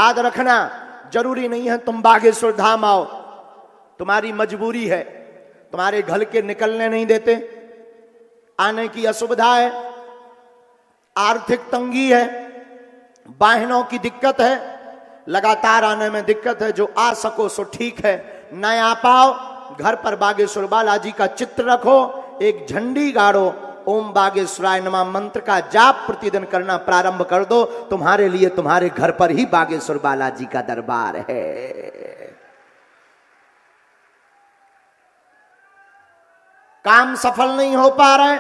याद रखना, जरूरी नहीं है तुम बागेश्वर धाम आओ, तुम्हारी मजबूरी है, तुम्हारे घर के निकलने नहीं देते, आने की असुविधा है, आर्थिक तंगी है, वाहनों की दिक्कत है, लगातार आने में दिक्कत है। जो आ सको सो ठीक है, न आ पाओ घर पर बागेश्वर बालाजी का चित्र रखो, एक झंडी गाड़ो, ओम बागेश्वराय नमः मंत्र का जाप प्रतिदिन करना प्रारंभ कर दो। तुम्हारे लिए तुम्हारे घर पर ही बागेश्वर बालाजी का दरबार है। काम सफल नहीं हो पा रहे,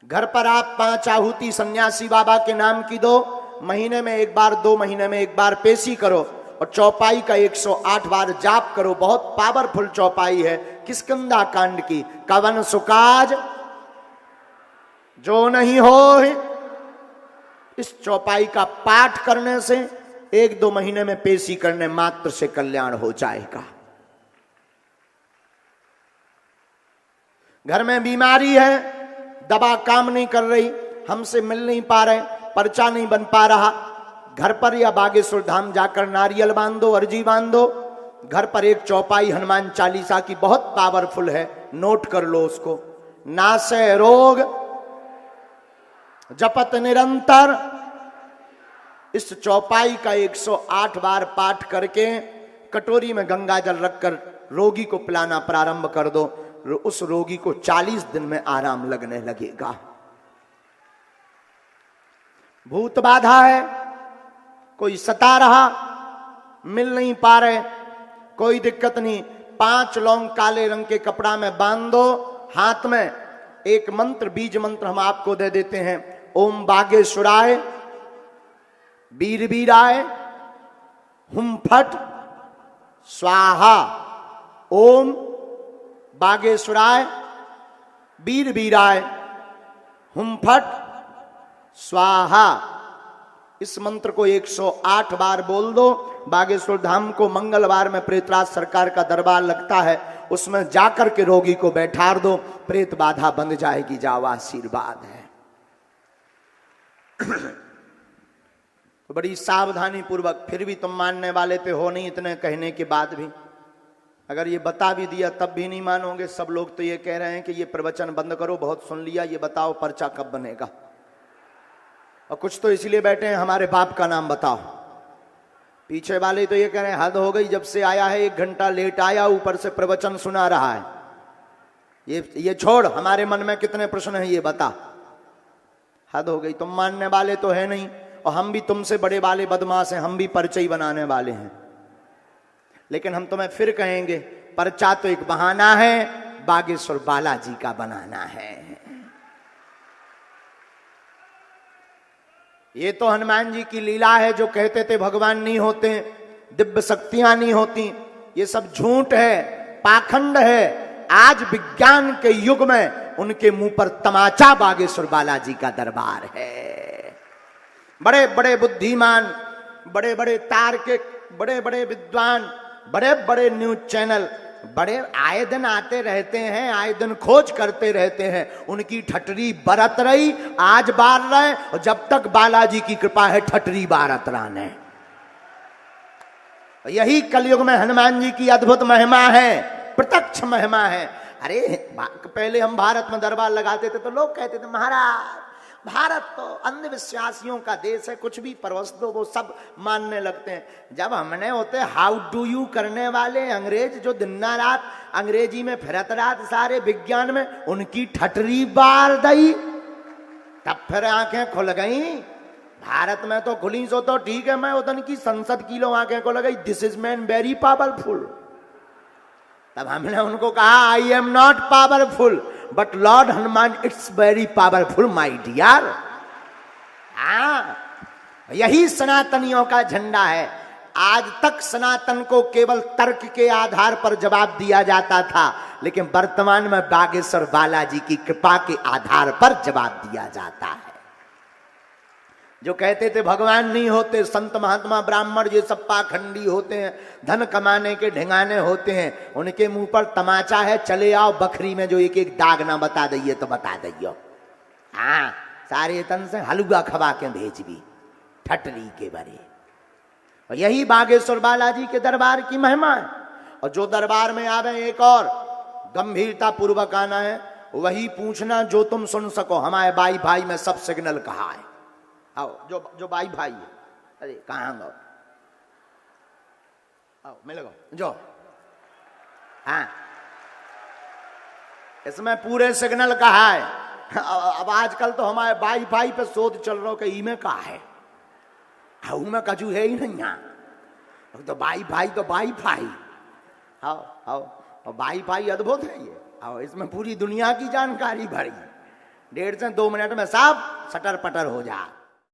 घर पर आप 5 आहुति सन्यासी बाबा के नाम की दो, महीने में एक बार, 2 महीने में एक बार पेशी करो और चौपाई का 108 बार जाप करो। बहुत पावरफुल चौपाई है किष्किंधा कांड की। कवन सुकाज जो नहीं हो, इस चौपाई का पाठ करने से 1-2 महीने में पेशी करने मात्र से कल्याण हो जाएगा। घर में बीमारी है, दवा काम नहीं कर रही, हमसे मिल नहीं पा रहे, पर्चा नहीं बन पा रहा, घर पर या बागेश्वर धाम जाकर नारियल बांधो, अर्जी बांधो। घर पर एक चौपाई हनुमान चालीसा की बहुत पावरफुल है, नोट कर लो उसको। नासे रोग जपत निरंतर, इस चौपाई का 108 बार पाठ करके कटोरी में गंगा जल रखकर रोगी को पिलाना प्रारंभ कर दो। उस रोगी को 40 दिन में आराम लगने लगेगा। भूत बाधा है, कोई सता रहा, मिल नहीं पा रहे, कोई दिक्कत नहीं, 5 लौंग काले रंग के कपड़ा में बांध दो, हाथ में एक मंत्र, बीज मंत्र हम आपको दे देते हैं। ओम बागेश्वराय वीर वीराय हुम फट स्वाहा। ओम बागेश्वराय वीर वीराय हुम फट स्वाहा। इस मंत्र को 108 बार बोल दो। बागेश्वर धाम को मंगलवार में प्रेतराज सरकार का दरबार लगता है, उसमें जाकर के रोगी को बैठा दो, प्रेत बाधा बंद जाएगी। जाओ, आशीर्वाद है। तो बड़ी सावधानी पूर्वक, फिर भी तुम मानने वाले तो हो नहीं, इतने कहने के बाद भी अगर ये बता भी दिया तब भी नहीं मानोगे। सब लोग तो ये कह रहे हैं कि ये प्रवचन बंद करो, बहुत सुन लिया, ये बताओ पर्चा कब बनेगा। और कुछ तो इसलिए बैठे हैं हमारे बाप का नाम बताओ। पीछे वाले तो ये कह रहे हैं हद हो गई, जब से आया है 1 घंटा लेट आया, ऊपर से प्रवचन सुना रहा है। ये छोड़, हमारे मन में कितने प्रश्न हैं ये बता। हद हो गई, तुम मानने वाले तो है नहीं, और हम भी तुमसे बड़े वाले बदमाश हैं, हम भी पर्चे ही बनाने वाले हैं। लेकिन हम तुम्हें फिर कहेंगे, पर्चा तो एक बहाना है, बागेश्वर बालाजी का बनाना है। ये तो हनुमान जी की लीला है, जो कहते थे भगवान नहीं होते, दिव्य शक्तियां नहीं होती, ये सब झूठ है, पाखंड है। आज विज्ञान के युग में उनके मुंह पर तमाचा बागेश्वर बालाजी का दरबार है। बड़े बड़े बुद्धिमान, बड़े बड़े तार्किक, बड़े बड़े विद्वान, बड़े बड़े न्यूज चैनल, बड़े आए दिन आते रहते हैं, आए दिन खोज करते रहते हैं। उनकी ठटरी बरत रही, आज बार रहे, और जब तक बालाजी की कृपा है ठटरी बारत रहने। यही कलयुग में हनुमान जी की अद्भुत महिमा है, प्रत्यक्ष महिमा है। अरे पहले हम भारत में दरबार लगाते थे तो लोग कहते थे महाराज भारत तो अंधविश्वासियों का देश है, कुछ भी परवश दो वो सब मानने लगते हैं। जब हमने होते हाउ डू यू करने वाले अंग्रेज, जो दिन रात अंग्रेजी में फिरत रात सारे विज्ञान में, उनकी ठटरी बार दई, तब फिर आंखें खुल गई। भारत में तो खुली सो तो ठीक है, मैं उधर की संसद की लो आंखें खुल गई, this is man very powerful. तब हमने उनको कहा I am not powerful but lord Hanuman it's very powerful my dear. हाँ, यही सनातनियों का झंडा है। आज तक सनातन को केवल तर्क के आधार पर जवाब दिया जाता था, लेकिन वर्तमान में बागेश्वर बालाजी की कृपा के आधार पर जवाब दिया जाता है। जो कहते थे भगवान नहीं होते, संत महात्मा ब्राह्मण ये सब पाखंडी होते हैं, धन कमाने के ढिंगाने होते हैं, उनके मुंह पर तमाचा है। चले आओ बखरी में जो एक एक दाग ना बता दइए तो बता दइयो। हाँ, सारे तन से हलुआ खवा के भेज भी ठटरी के बरे। और यही बागेश्वर बालाजी के दरबार की महिमा है। और जो दरबार में आवे एक और गंभीरता पूर्वक आना है, वही पूछना जो तुम सुन सको। हमारे बाई भाई में सब सिग्नल कहाँ है? आओ, जो बाई भाई है, अरे कहाँ गो? आओ मिल गो जो। हाँ, इसमें पूरे सिग्नल कहाँ है? अब आजकल तो हमारे बाई भाई पे शोध चल रहा हो कि ई में कहा है, में कजू है ही नहीं यहाँ। तो बाई भाई तो बाई भाई। आओ आओ, और बाई भाई अद्भुत है ये। आओ, इसमें पूरी दुनिया की जानकारी भरी, 1.5 से 2 मिनट में सब सटर पटर हो जा।